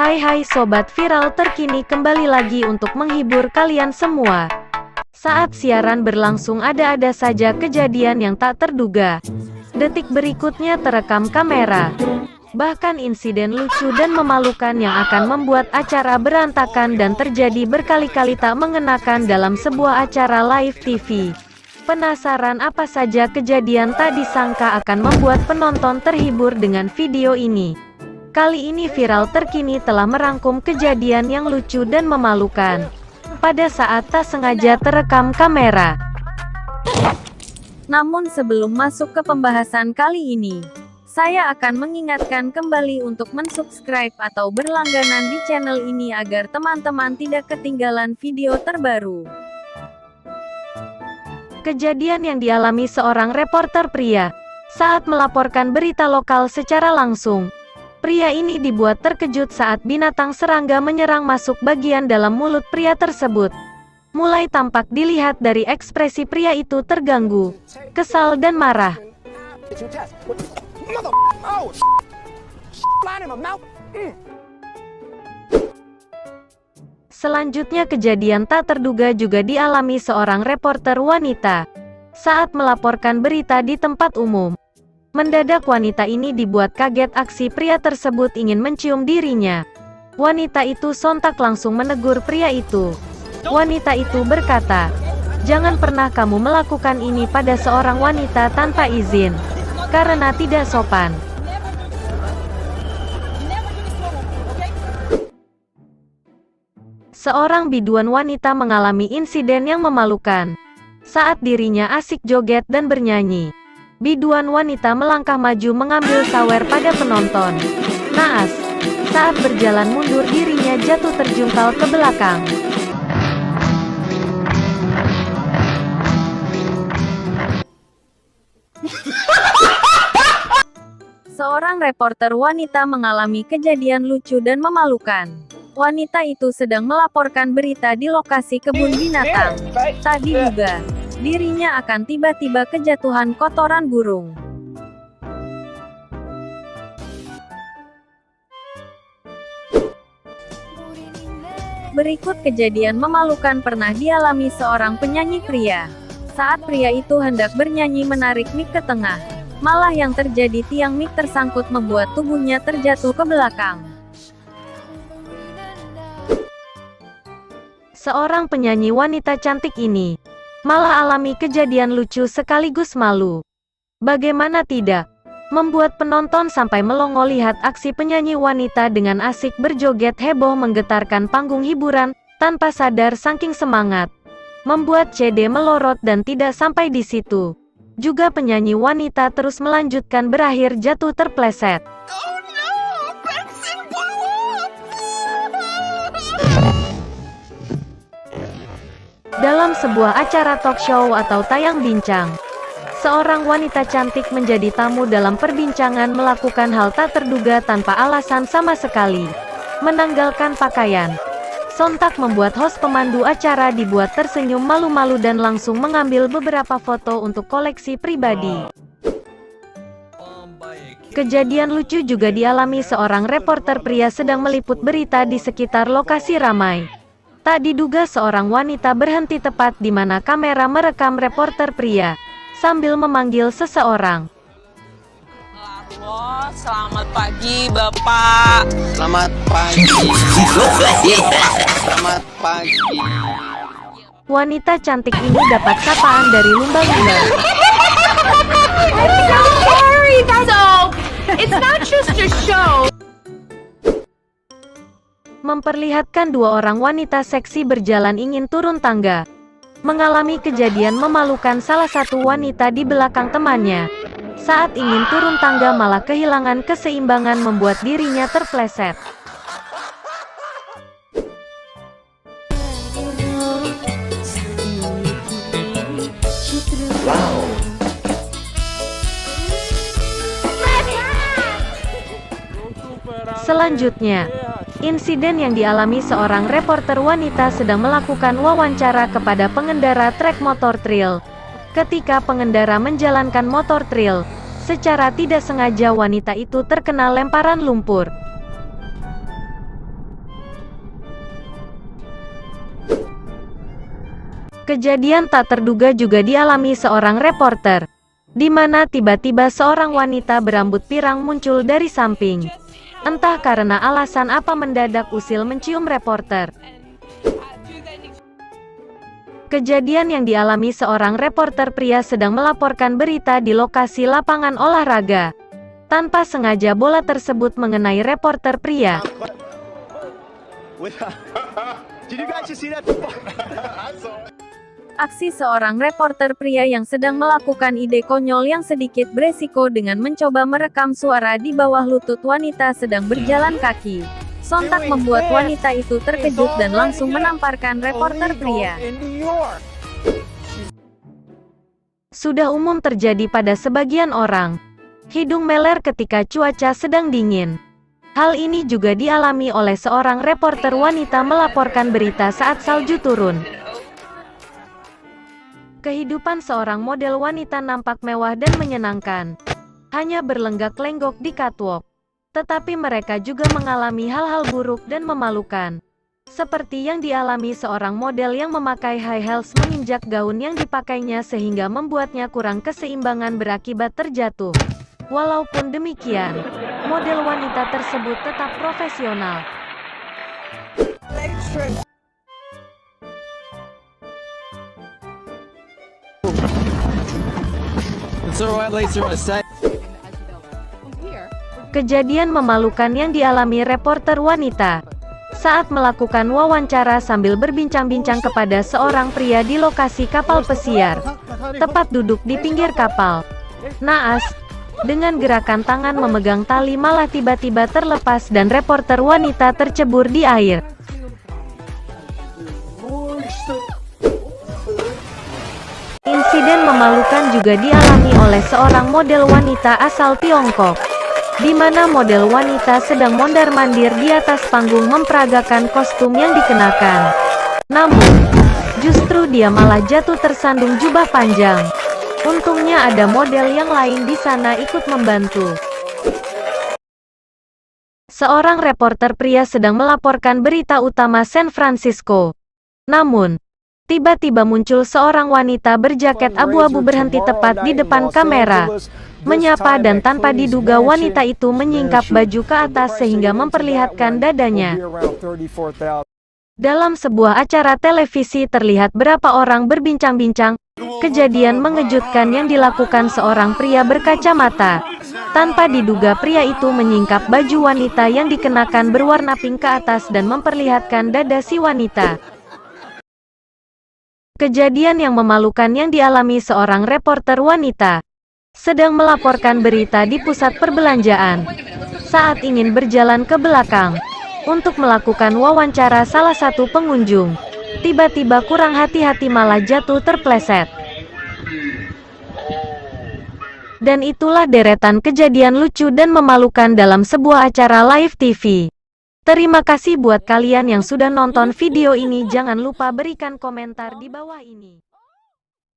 Hai sobat viral terkini, kembali lagi untuk menghibur kalian semua. Saat siaran berlangsung ada saja kejadian yang tak terduga. Detik berikutnya terekam kamera. Bahkan insiden lucu dan memalukan yang akan membuat acara berantakan dan terjadi berkali-kali tak mengenakan dalam sebuah acara live TV. Penasaran apa saja kejadian tak disangka akan membuat penonton terhibur dengan video ini? Kali ini viral terkini telah merangkum kejadian yang lucu dan memalukan pada saat tak sengaja terekam kamera. Namun sebelum masuk ke pembahasan kali ini, saya akan mengingatkan kembali untuk mensubscribe atau berlangganan di channel ini agar teman-teman tidak ketinggalan video terbaru. Kejadian yang dialami seorang reporter pria saat melaporkan berita lokal secara langsung. Pria ini dibuat terkejut saat binatang serangga menyerang masuk bagian dalam mulut pria tersebut. Mulai tampak dilihat dari ekspresi pria itu terganggu, kesal dan marah. Selanjutnya kejadian tak terduga juga dialami seorang reporter wanita saat melaporkan berita di tempat umum. Mendadak wanita ini dibuat kaget aksi pria tersebut ingin mencium dirinya. Wanita itu sontak langsung menegur pria itu. Wanita itu berkata, "Jangan pernah kamu melakukan ini pada seorang wanita tanpa izin, karena tidak sopan." Seorang biduan wanita mengalami insiden yang memalukan saat dirinya asik joget dan bernyanyi. Biduan wanita melangkah maju mengambil sawer pada penonton. Naas, saat berjalan mundur dirinya jatuh terjungkal ke belakang. Seorang reporter wanita mengalami kejadian lucu dan memalukan. Wanita itu sedang melaporkan berita di lokasi kebun binatang. Tak diduga, dirinya akan tiba-tiba kejatuhan kotoran burung. Berikut kejadian memalukan pernah dialami seorang penyanyi pria. Saat pria itu hendak bernyanyi menarik mic ke tengah, malah yang terjadi tiang mic tersangkut membuat tubuhnya terjatuh ke belakang. Seorang penyanyi wanita cantik ini malah alami kejadian lucu sekaligus malu. Bagaimana tidak? Membuat penonton sampai melongo lihat aksi penyanyi wanita dengan asik berjoget heboh menggetarkan panggung hiburan, tanpa sadar saking semangat. Membuat CD melorot dan tidak sampai di situ. Juga penyanyi wanita terus melanjutkan berakhir jatuh terpleset. Dalam sebuah acara talk show atau tayang bincang, seorang wanita cantik menjadi tamu dalam perbincangan melakukan hal tak terduga tanpa alasan sama sekali. Menanggalkan pakaian. Sontak membuat host pemandu acara dibuat tersenyum malu-malu dan langsung mengambil beberapa foto untuk koleksi pribadi. Kejadian lucu juga dialami seorang reporter pria sedang meliput berita di sekitar lokasi ramai. Tak diduga seorang wanita berhenti tepat di mana kamera merekam reporter pria, sambil memanggil seseorang. Halo, selamat pagi Bapak. Selamat pagi. Selamat pagi. Wanita cantik ini dapat sapaan dari lumba-lumba. Sorry, so it's not just a show. Memperlihatkan dua orang wanita seksi berjalan ingin turun tangga. Mengalami kejadian memalukan salah satu wanita di belakang temannya. Saat ingin turun tangga malah kehilangan keseimbangan membuat dirinya terpleset. Selanjutnya, insiden yang dialami seorang reporter wanita sedang melakukan wawancara kepada pengendara trek motor trail. Ketika pengendara menjalankan motor trail, secara tidak sengaja wanita itu terkena lemparan lumpur. Kejadian tak terduga juga dialami seorang reporter, di mana tiba-tiba seorang wanita berambut pirang muncul dari samping. Entah karena alasan apa mendadak usil mencium reporter. Kejadian yang dialami seorang reporter pria sedang melaporkan berita di lokasi lapangan olahraga. Tanpa sengaja bola tersebut mengenai reporter pria. Aksi seorang reporter pria yang sedang melakukan ide konyol yang sedikit beresiko dengan mencoba merekam suara di bawah lutut wanita sedang berjalan kaki, sontak membuat wanita itu terkejut dan langsung menamparkan reporter pria. Sudah umum terjadi pada sebagian orang, hidung meler ketika cuaca sedang dingin. Hal ini juga dialami oleh seorang reporter wanita melaporkan berita saat salju turun. Kehidupan seorang model wanita nampak mewah dan menyenangkan, hanya berlenggak-lenggok di catwalk. Tetapi mereka juga mengalami hal-hal buruk dan memalukan. Seperti yang dialami seorang model yang memakai high heels menginjak gaun yang dipakainya sehingga membuatnya kurang keseimbangan berakibat terjatuh. Walaupun demikian, model wanita tersebut tetap profesional. Kejadian memalukan yang dialami reporter wanita saat melakukan wawancara sambil berbincang-bincang kepada seorang pria di lokasi kapal pesiar, tepat duduk di pinggir kapal. Naas, dengan gerakan tangan memegang tali malah tiba-tiba terlepas dan reporter wanita tercebur di air. Insiden memalukan juga dialami oleh seorang model wanita asal Tiongkok, di mana model wanita sedang mondar-mandir di atas panggung memperagakan kostum yang dikenakan. Namun, justru dia malah jatuh tersandung jubah panjang. Untungnya ada model yang lain di sana ikut membantu. Seorang reporter pria sedang melaporkan berita utama San Francisco. Namun, tiba-tiba muncul seorang wanita berjaket abu-abu berhenti tepat di depan kamera, menyapa dan tanpa diduga wanita itu menyingkap baju ke atas sehingga memperlihatkan dadanya. Dalam sebuah acara televisi terlihat berapa orang berbincang-bincang. Kejadian mengejutkan yang dilakukan seorang pria berkacamata. Tanpa diduga pria itu menyingkap baju wanita yang dikenakan berwarna pink ke atas dan memperlihatkan dada si wanita. Kejadian yang memalukan yang dialami seorang reporter wanita sedang melaporkan berita di pusat perbelanjaan. Saat ingin berjalan ke belakang untuk melakukan wawancara salah satu pengunjung, tiba-tiba kurang hati-hati malah jatuh terpleset. Dan itulah deretan kejadian lucu dan memalukan dalam sebuah acara live TV. Terima kasih buat kalian yang sudah nonton video ini. Jangan lupa berikan komentar di bawah ini.